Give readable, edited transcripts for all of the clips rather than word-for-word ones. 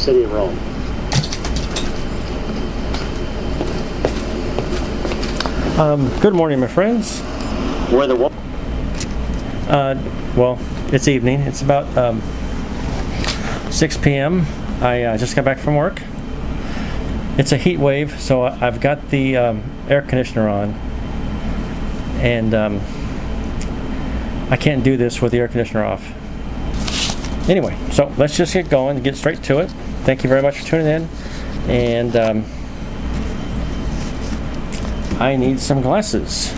city of Rome. Good morning, my friends. Where the Well, it's evening. It's about 6 p.m. I just got back from work. It's a heat wave, so I've got the air conditioner on, and I can't do this with the air conditioner off. Anyway, so let's just get going and get straight to it. Thank you very much for tuning in, and I need some glasses.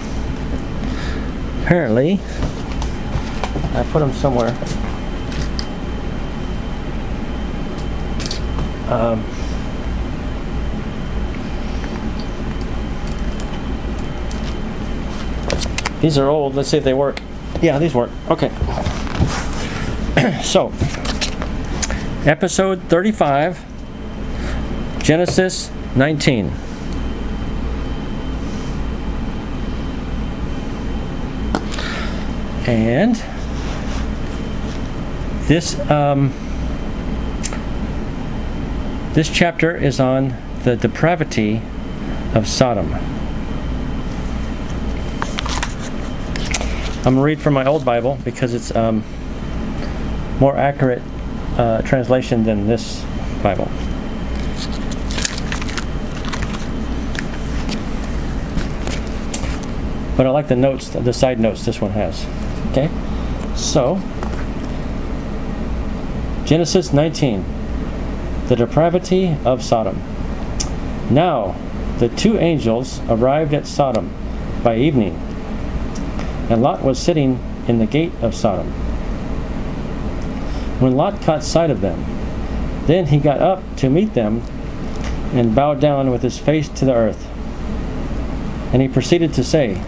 Apparently, I put them somewhere. These are old. Let's see if they work. Yeah, these work. Okay. So, episode 35, Genesis 19. And this chapter is on the depravity of Sodom. I'm going to read from my old Bible because it's more accurate translation than this Bible. But I like the notes, the side notes this one has. Okay, so Genesis 19, the depravity of Sodom. Now the two angels arrived at Sodom by evening, and Lot was sitting in the gate of Sodom. When Lot caught sight of them, then he got up to meet them and bowed down with his face to the earth. And he proceeded to say,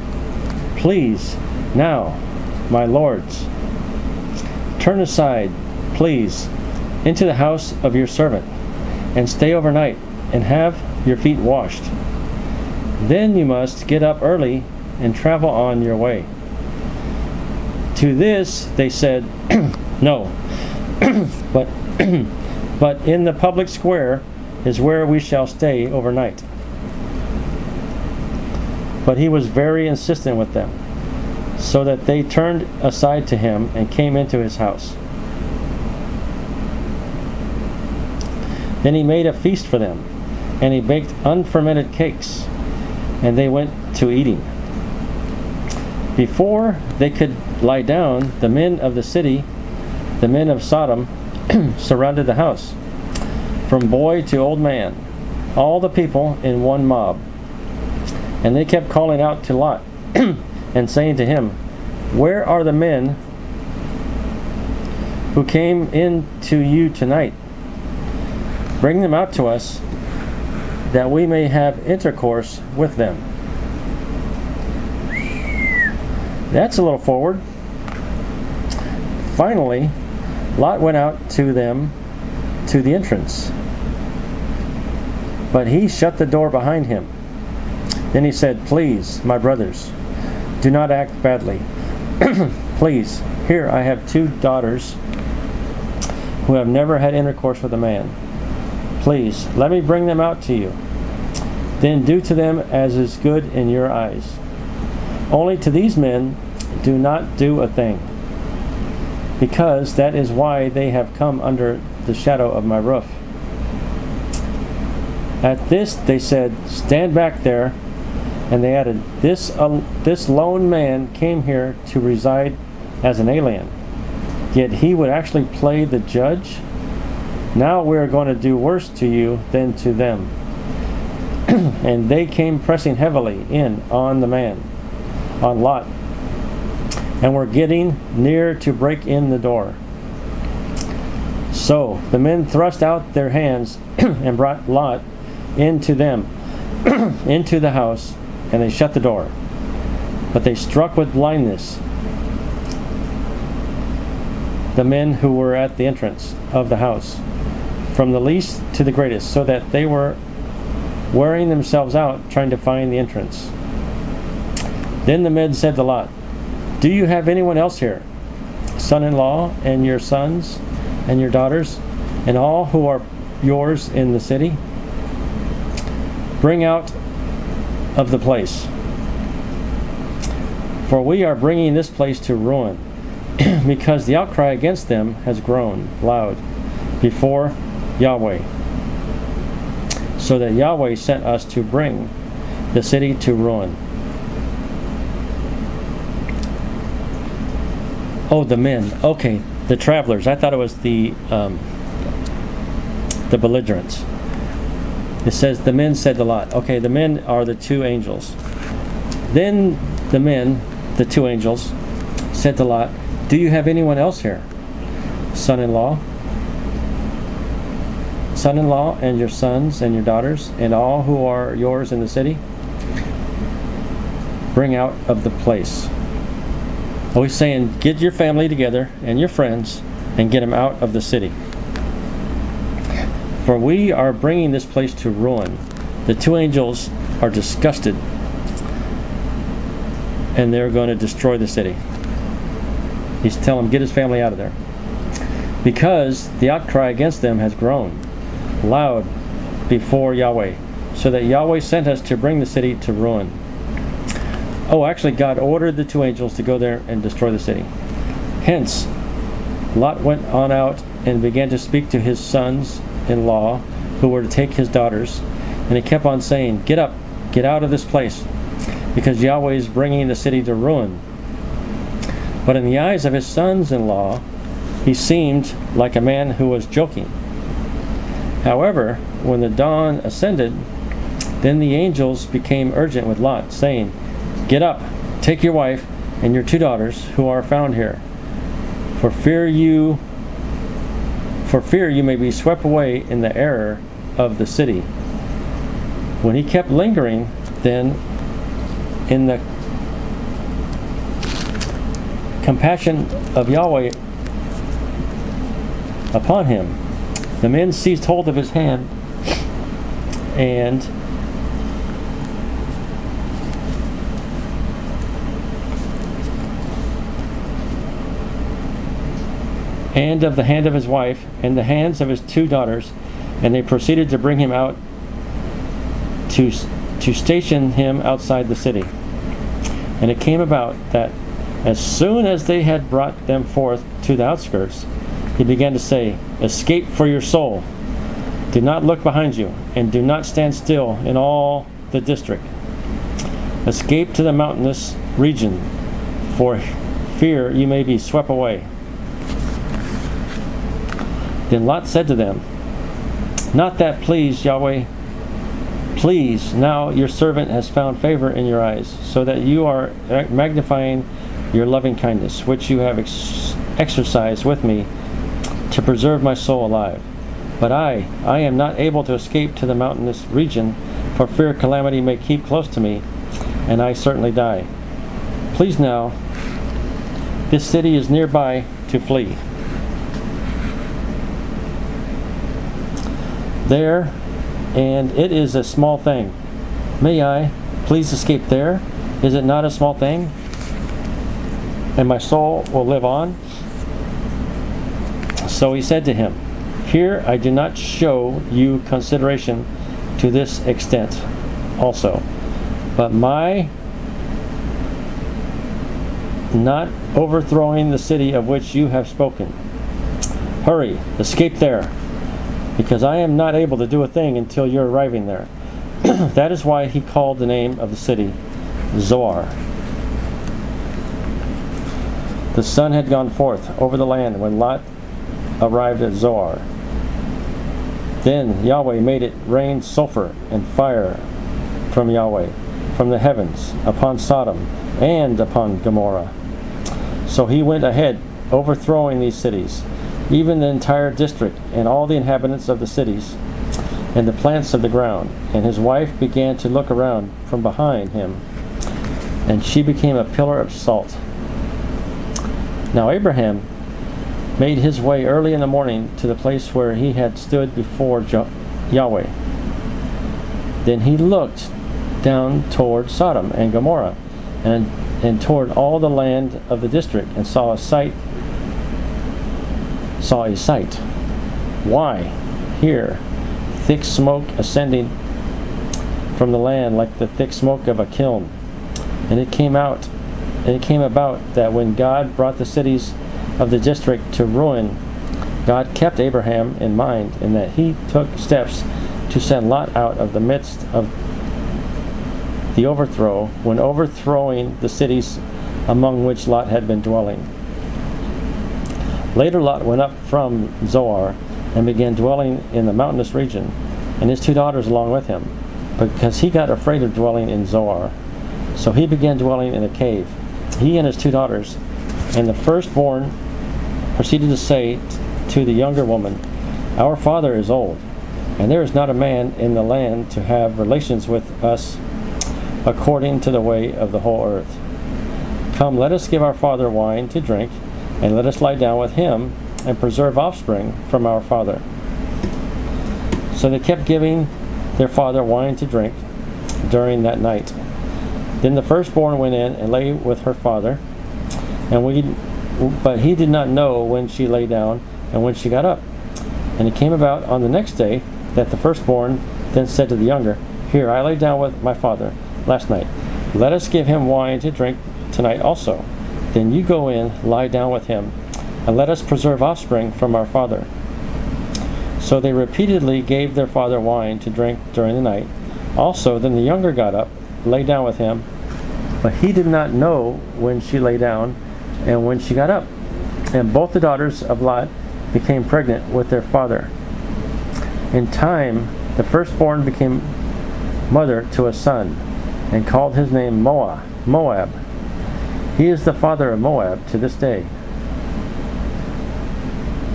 "Please, now, my lords, turn aside, please, into the house of your servant, and stay overnight, and have your feet washed. Then you must get up early and travel on your way." To this they said, "No, but in the public square is where we shall stay overnight." But he was very insistent with them, so that they turned aside to him and came into his house. Then he made a feast for them, and he baked unfermented cakes, and they went to eating. Before they could lie down, the men of the city, the men of Sodom, surrounded the house, from boy to old man, all the people in one mob. And they kept calling out to Lot, and saying to him, "Where are the men who came in to you tonight? Bring them out to us, that we may have intercourse with them." That's a little forward. Finally, Lot went out to them to the entrance, but he shut the door behind him. Then he said, "Please, my brothers, do not act badly. Please, here I have two daughters who have never had intercourse with a man. Please, let me bring them out to you. Then do to them as is good in your eyes. Only to these men do not do a thing, because that is why they have come under the shadow of my roof." At this they said, "Stand back there." And they added, this lone man came here to reside as an alien, yet he would actually play the judge? Now we are going to do worse to you than to them." And they came pressing heavily in on the man, on Lot, and were getting near to break in the door. So the men thrust out their hands and brought Lot into them, into the house, and they shut the door. But they struck with blindness the men who were at the entrance of the house, from the least to the greatest, so that they were wearing themselves out trying to find the entrance. Then the men said to Lot, "Do you have anyone else here, son-in-law and your sons and your daughters, and all who are yours in the city? Bring out of the place. For we are bringing this place to ruin, because the outcry against them has grown loud before Yahweh, so that Yahweh sent us to bring the city to ruin. Oh, the men. Okay, the travelers. I thought it was the belligerents. It says the men said to Lot. Okay, the men are the two angels. Then the men, the two angels, said to Lot, "Do you have anyone else here? Son-in-law, and your sons and your daughters, and all who are yours in the city? Bring out of the place." Oh, he's saying, get your family together and your friends and get them out of the city. For we are bringing this place to ruin. The two angels are disgusted, and they're going to destroy the city. He's telling him, get his family out of there. Because the outcry against them has grown loud before Yahweh, so that Yahweh sent us to bring the city to ruin. Oh, actually, God ordered the two angels to go there and destroy the city. Hence, Lot went on out and began to speak to his sons-in-law, who were to take his daughters, and he kept on saying, get up, get out of this place, because Yahweh is bringing the city to ruin. But in the eyes of his sons-in-law, he seemed like a man who was joking. However, when the dawn ascended, then the angels became urgent with Lot, saying, get up, take your wife and your two daughters who are found here, for fear you may be swept away in the error of the city. When he kept lingering, then in the compassion of Yahweh upon him, the men seized hold of his hand and of the hand of his wife, and the hands of his two daughters, and they proceeded to bring him out to station him outside the city. And it came about that as soon as they had brought them forth to the outskirts, he began to say, escape for your soul. Do not look behind you, and do not stand still in all the district. Escape to the mountainous region, for fear you may be swept away. Then Lot said to them, not that, please, Yahweh. Please, now your servant has found favor in your eyes, so that you are magnifying your loving kindness, which you have exercised with me to preserve my soul alive. But I am not able to escape to the mountainous region, for fear calamity may keep close to me, and I certainly die. Please now, this city is nearby to flee. There, and it is a small thing. May I please escape there? Is it not a small thing? And my soul will live on? So he said to him, here I do not show you consideration to this extent also, but my not overthrowing the city of which you have spoken. Hurry, escape there, because I am not able to do a thing until you're arriving there. That is why he called the name of the city Zoar. The sun had gone forth over the land when Lot arrived at Zoar. Then Yahweh made it rain sulfur and fire from Yahweh, from the heavens, upon Sodom and upon Gomorrah. So he went ahead, overthrowing these cities, even the entire district, and all the inhabitants of the cities, and the plants of the ground. And his wife began to look around from behind him, and she became a pillar of salt. Now Abraham made his way early in the morning to the place where he had stood before Yahweh. Then he looked down toward Sodom and Gomorrah, and toward all the land of the district, and saw a sight. Why? Here thick smoke ascending from the land like the thick smoke of a kiln. And it came about that when God brought the cities of the district to ruin, God kept Abraham in mind, and that he took steps to send Lot out of the midst of the overthrow, when overthrowing the cities among which Lot had been dwelling. Later Lot went up from Zoar and began dwelling in the mountainous region, and his 2 daughters along with him, because he got afraid of dwelling in Zoar. So he began dwelling in a cave, he and his 2 daughters. And the firstborn proceeded to say to the younger woman, "Our father is old, and there is not a man in the land to have relations with us according to the way of the whole earth. Come, let us give our father wine to drink, and let us lie down with him, and preserve offspring from our father." So they kept giving their father wine to drink during that night. Then the firstborn went in and lay with her father, but he did not know when she lay down and when she got up. And it came about on the next day that the firstborn then said to the younger, "Here, I lay down with my father last night. Let us give him wine to drink tonight also. Then you go in, lie down with him, and let us preserve offspring from our father." So they repeatedly gave their father wine to drink during the night. Also, then the younger got up, lay down with him, but he did not know when she lay down and when she got up. And both the daughters of Lot became pregnant with their father. In time, the firstborn became mother to a son, and called his name Moab. He is the father of Moab to this day.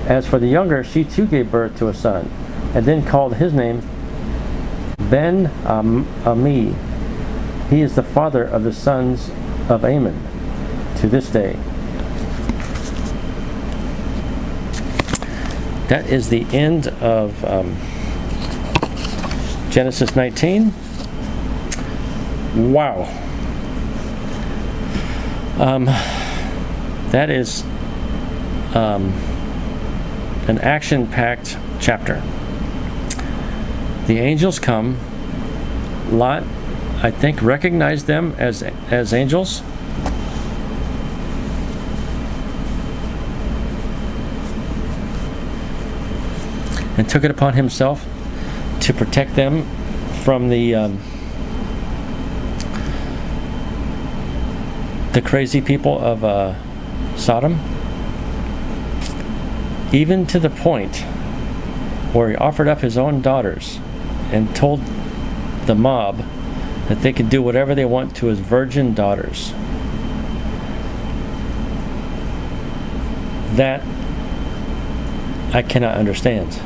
As for the younger, she too gave birth to a son, and then called his name Ben-Ami. He is the father of the sons of Ammon to this day. That is the end of Genesis 19. Wow. That is an action-packed chapter. The angels come. Lot, I think, recognized them as angels. And took it upon himself to protect them from the crazy people of Sodom, even to the point where he offered up his own daughters and told the mob that they could do whatever they want to his virgin daughters. That I cannot understand.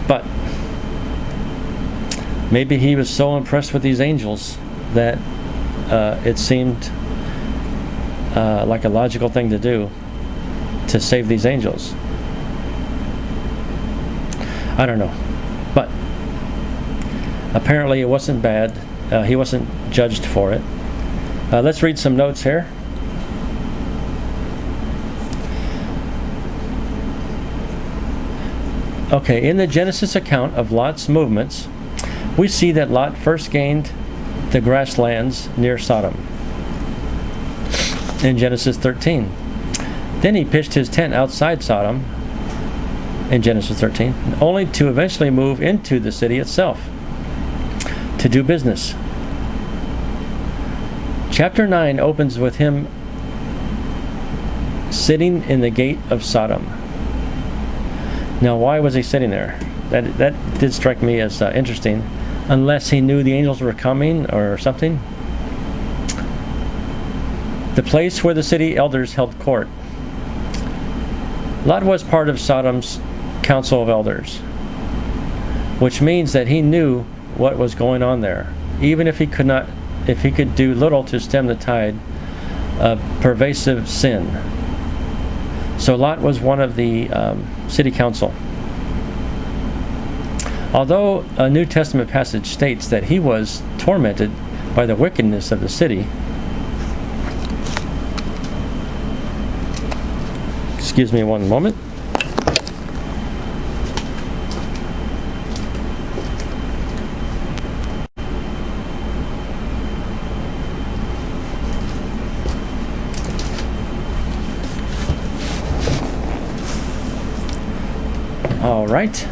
But maybe he was so impressed with these angels that it seemed like a logical thing to do to save these angels. I don't know. But apparently it wasn't bad. He wasn't judged for it. Let's read some notes here. Okay, in the Genesis account of Lot's movements, we see that Lot first gained the grasslands near Sodom in Genesis 13. Then he pitched his tent outside Sodom in Genesis 13, only to eventually move into the city itself to do business. Chapter 9 opens with him sitting in the gate of Sodom. Now, why was he sitting there? That did strike me as interesting, unless he knew the angels were coming or something. The place where the city elders held court. Lot was part of Sodom's council of elders, which means that he knew what was going on there, even if he could do little to stem the tide of pervasive sin. So Lot was one of the city council. Although a New Testament passage states that he was tormented by the wickedness of the city, excuse me one moment. All right.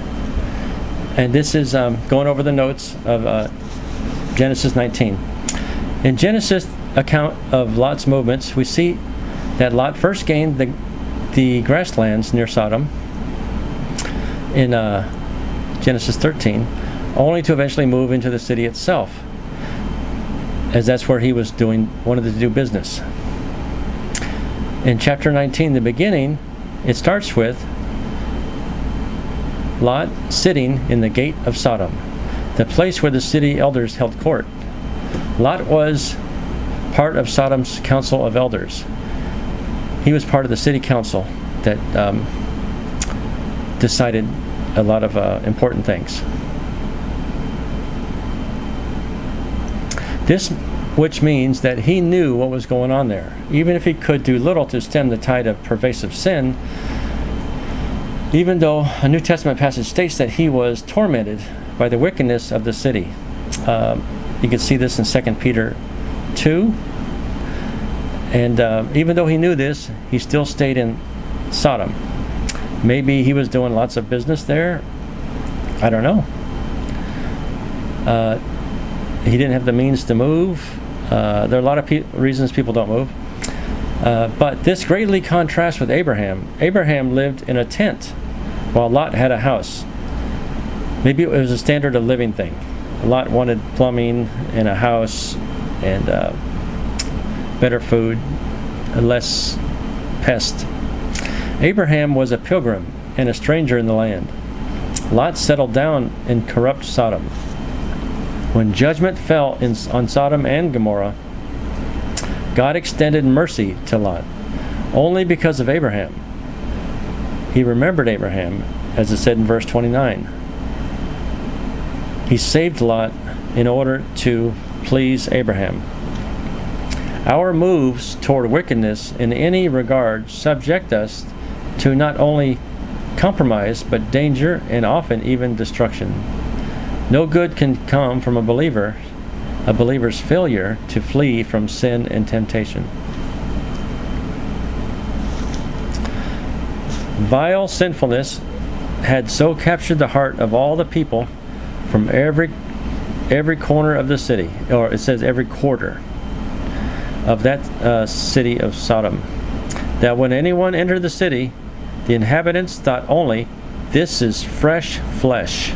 And this is going over the notes of Genesis 19. In Genesis' account of Lot's movements, we see that Lot first gained the grasslands near Sodom in Genesis 13, only to eventually move into the city itself, as that's where he wanted to do business. In chapter 19, the beginning, it starts with Lot sitting in the gate of Sodom, the place where the city elders held court. Lot was part of Sodom's council of elders. He was part of the city council that decided a lot of important things. This, which means that he knew what was going on there. Even if he could do little to stem the tide of pervasive sin, even though a New Testament passage states that he was tormented by the wickedness of the city. You can see this in 2 Peter 2. And even though he knew this, he still stayed in Sodom. Maybe he was doing lots of business there. I don't know. He didn't have the means to move. There are a lot of reasons people don't move. But this greatly contrasts with Abraham. Abraham lived in a tent, while Lot had a house. Maybe it was a standard of living thing. Lot wanted plumbing and a house and better food, less pest. Abraham was a pilgrim and a stranger in the land. Lot settled down in corrupt Sodom. When judgment fell on Sodom and Gomorrah, God extended mercy to Lot only because of Abraham. He remembered Abraham, as it said in verse 29. He saved Lot in order to please Abraham. Our moves toward wickedness in any regard subject us to not only compromise, but danger and often even destruction. No good can come from a believer's failure to flee from sin and temptation. Vile sinfulness had so captured the heart of all the people from every corner of the city, or it says every quarter of that city of Sodom, that when anyone entered the city, the inhabitants thought only, "This is fresh flesh."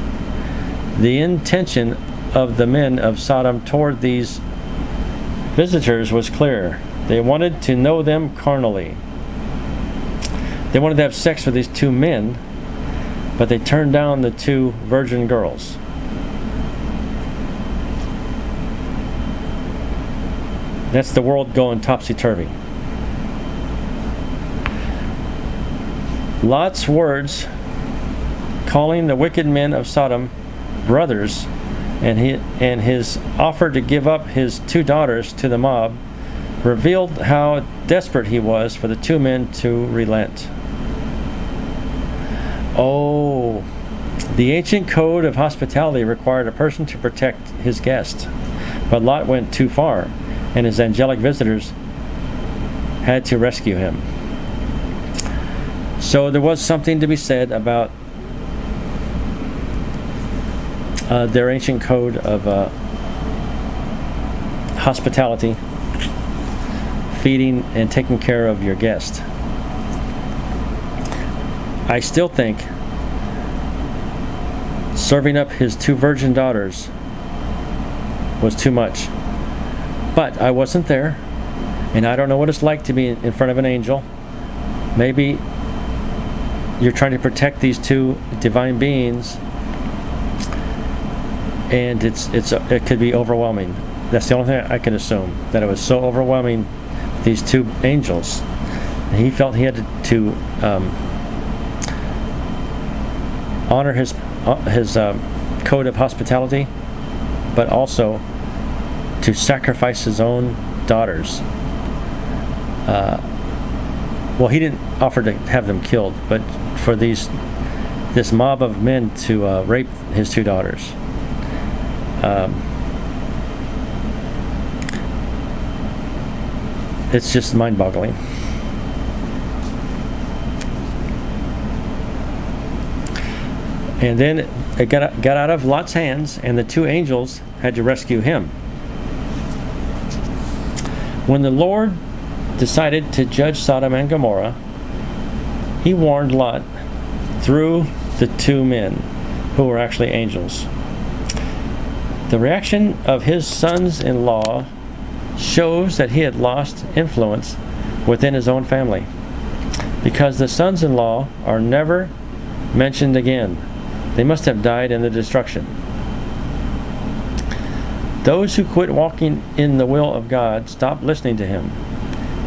The intention of the men of Sodom toward these visitors was clear. They wanted to know them carnally. They wanted to have sex with these two men, but they turned down the two virgin girls. That's the world going topsy-turvy. Lot's words, calling the wicked men of Sodom brothers, and his offer to give up his two daughters to the mob, revealed how desperate he was for the two men to relent. Oh, the ancient code of hospitality required a person to protect his guest, but Lot went too far, and his angelic visitors had to rescue him. So there was something to be said about their ancient code of hospitality, feeding and taking care of your guest. I still think serving up his two virgin daughters was too much. But I wasn't there, and I don't know what it's like to be in front of an angel. Maybe you're trying to protect these two divine beings, and it could be overwhelming. That's the only thing I can assume, that it was so overwhelming, these two angels. And he felt he had to honor his code of hospitality, but also to sacrifice his own daughters. Well, he didn't offer to have them killed, but for this mob of men to rape his two daughters. It's just mind-boggling. And then it got out of Lot's hands, and the two angels had to rescue him. When the Lord decided to judge Sodom and Gomorrah, he warned Lot through the two men who were actually angels. The reaction of his sons-in-law shows that he had lost influence within his own family, because the sons-in-law are never mentioned again. They must have died in the destruction. Those who quit walking in the will of God stopped listening to him.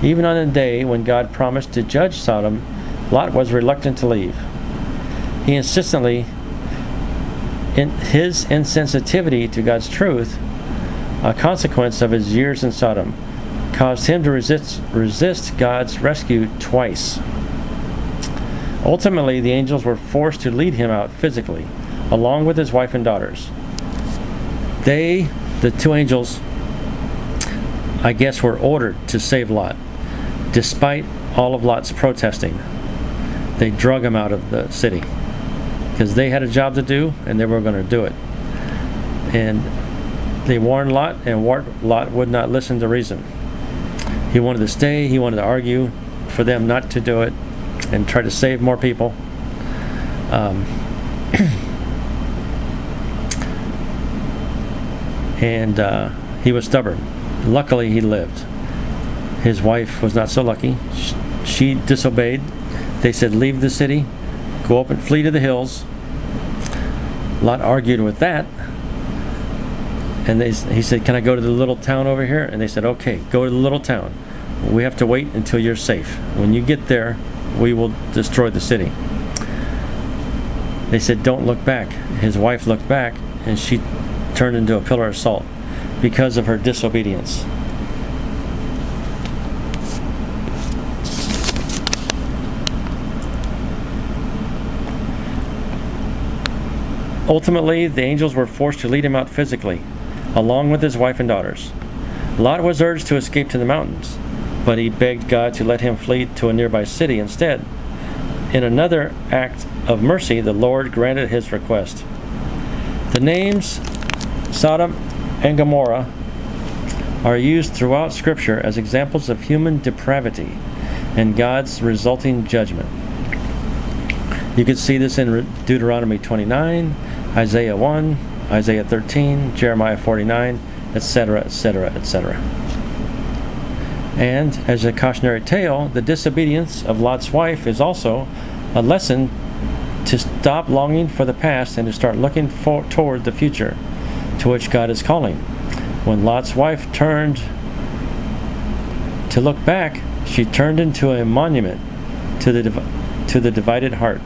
Even on the day when God promised to judge Sodom, Lot was reluctant to leave. He insistently, in his insensitivity to God's truth, a consequence of his years in Sodom, caused him to resist God's rescue twice. Ultimately, the angels were forced to lead him out physically, along with his wife and daughters. They, the two angels, I guess, were ordered to save Lot, despite all of Lot's protesting. They drug him out of the city, because they had a job to do, and they were going to do it. And they warned Lot, and Lot would not listen to reason. He wanted to stay, he wanted to argue for them not to do it, and try to save more people. He was stubborn. Luckily, he lived. His wife was not so lucky. She disobeyed. They said, leave the city, go up and flee to the hills. Lot argued with that. And he said, can I go to the little town over here? And they said, okay, go to the little town. We have to wait until you're safe. When you get there, we will destroy the city. They said, don't look back. His wife looked back, and she turned into a pillar of salt because of her disobedience. Ultimately, the angels were forced to lead him out physically, along with his wife and daughters. Lot was urged to escape to the mountains, but he begged God to let him flee to a nearby city instead. In another act of mercy, the Lord granted his request. The names Sodom and Gomorrah are used throughout Scripture as examples of human depravity and God's resulting judgment. You can see this in Deuteronomy 29, Isaiah 1, Isaiah 13, Jeremiah 49, etc., etc., etc. And as a cautionary tale, the disobedience of Lot's wife is also a lesson to stop longing for the past and to start looking toward the future, to which God is calling. When Lot's wife turned to look back, she turned into a monument to the divided heart.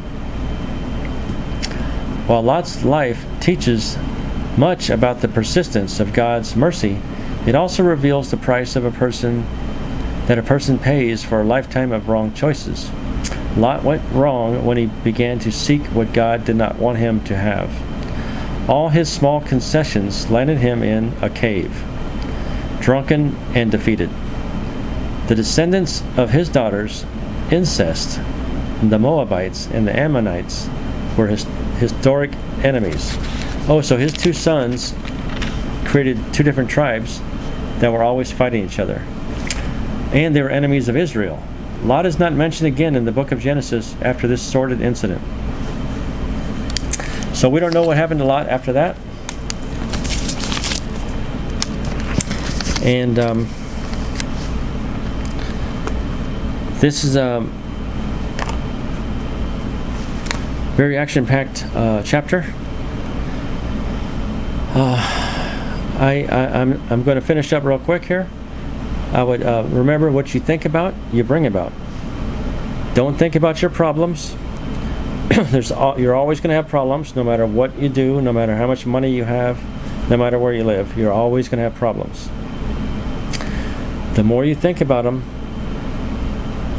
While Lot's life teaches much about the persistence of God's mercy, it also reveals the price of a person pays for a lifetime of wrong choices. Lot went wrong when he began to seek what God did not want him to have. All his small concessions landed him in a cave, drunken and defeated. The descendants of his daughters, incest, the Moabites and the Ammonites, were his historic enemies. Oh, so his two sons created two different tribes that were always fighting each other. And they were enemies of Israel. Lot is not mentioned again in the book of Genesis after this sordid incident. So we don't know what happened to Lot after that. And this is a very action-packed chapter. I'm going to finish up real quick here. I would remember what you think about, you bring about. Don't think about your problems. You're always going to have problems, no matter what you do, no matter how much money you have, no matter where you live. You're always going to have problems. The more you think about them,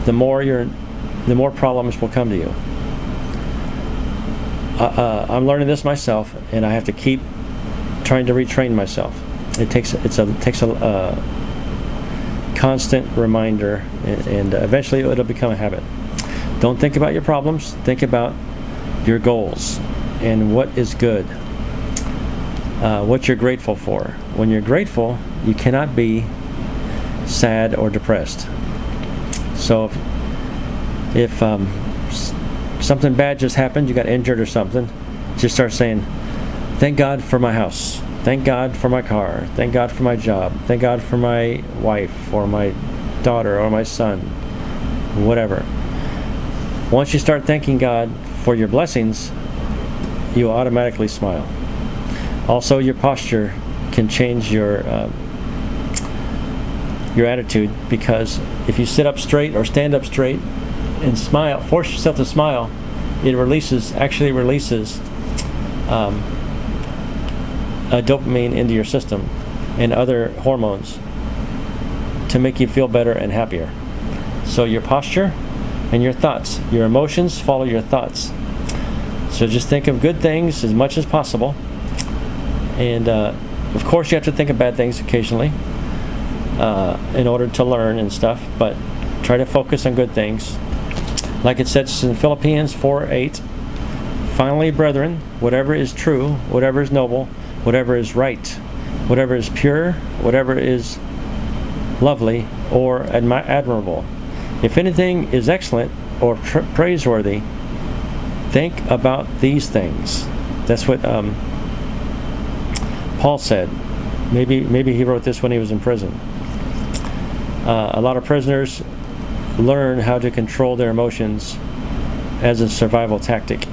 the more problems will come to you. I'm learning this myself, and I have to keep trying to retrain myself. It takes a constant reminder, and eventually it'll become a habit. Don't think about your problems. Think about your goals. and what is good. What you're grateful for. When you're grateful, you cannot be sad or depressed. So if something bad just happened, you got injured or something, just start saying, thank God for my house. Thank God for my car. Thank God for my job. Thank God for my wife or my daughter or my son. Whatever. Once you start thanking God for your blessings, you automatically smile. Also, your posture can change your attitude, because if you sit up straight or stand up straight and smile, force yourself to smile, it actually releases a dopamine into your system and other hormones to make you feel better and happier. So your posture and your thoughts, your emotions follow your thoughts. So just think of good things as much as possible. And of course you have to think of bad things occasionally in order to learn and stuff, but try to focus on good things. Like it says in Philippians 4:8, finally, brethren, whatever is true, whatever is noble, whatever is right, whatever is pure, whatever is lovely or admirable, if anything is excellent or praiseworthy, think about these things. That's what Paul said. Maybe he wrote this when he was in prison. A lot of prisoners learn how to control their emotions as a survival tactic.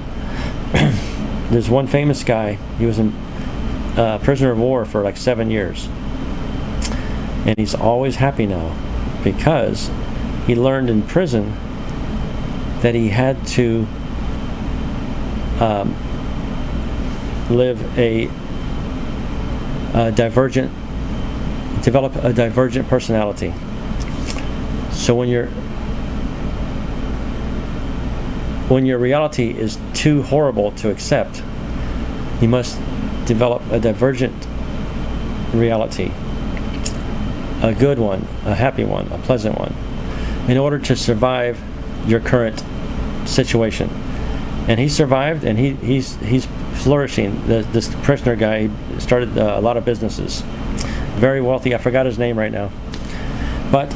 There's one famous guy. He was a prisoner of war for like 7 years, and he's always happy now because he learned in prison that he had to develop a divergent personality. So when your reality is too horrible to accept, you must develop a divergent reality, a good one, a happy one, a pleasant one, in order to survive your current situation. And he survived, and he's flourishing. This prisoner guy, he started a lot of businesses, very wealthy. I forgot his name right now, but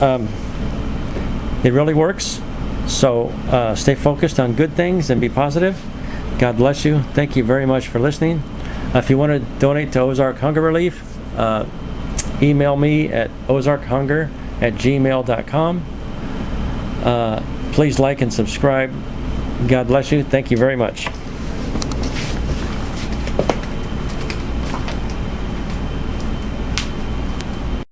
it really works. So stay focused on good things and be positive. God bless you. Thank you very much for listening. If you want to donate to Ozark Hunger Relief, email me at ozarkhunger@gmail.com. Please like and subscribe. God bless you. Thank you very much.